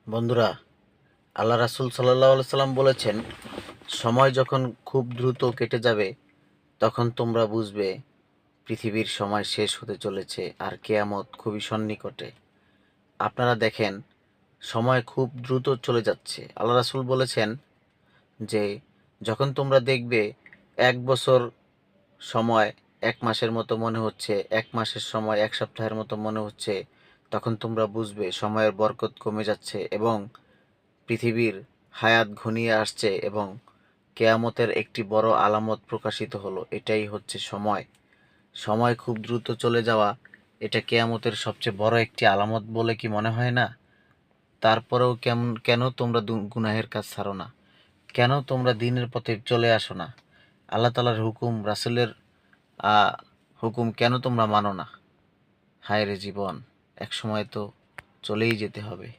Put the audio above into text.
বন্ধুরা, আল্লাহ রাসূল সাল্লাল্লাহু আলাইহি সাল্লাম বলেছেন, সময় যখন খুব দ্রুত কেটে যাবে তখন তোমরা বুঝবে পৃথিবীর সময় শেষ হতে চলেছে আর কিয়ামত খুবই সন্নিকটে। আপনারা দেখেন, সময় খুব দ্রুত চলে যাচ্ছে। আল্লাহ রাসূল বলেছেন যে যখন তোমরা দেখবে ১ বছর সময় ১ মাসের মতো মনে হচ্ছে, ১ মাসের সময় ১ সপ্তাহের মতো মনে হচ্ছে, তখন তোমরা বুঝবে সময়ের বরকত কমে যাচ্ছে এবং পৃথিবীর হায়াত ঘনিয়ে আসছে এবং কেয়ামতের একটি বড় আলামত প্রকাশিত হলো। এটাই হচ্ছে সময়। সময় খুব দ্রুত চলে যাওয়া, এটা কেয়ামতের সবচেয়ে বড় একটি আলামত বলে কি মনে হয় না? তারপরেও কেন তোমরা গুনাহের কাজ ছাড়ো না? কেন তোমরা দ্বীনের পথে চলে আসো না? আল্লাহ তাআলার হুকুম, রাসূলের হুকুম কেন তোমরা মানো না? হায় রে জীবন, একসময় তো চলেই যেতে হবে।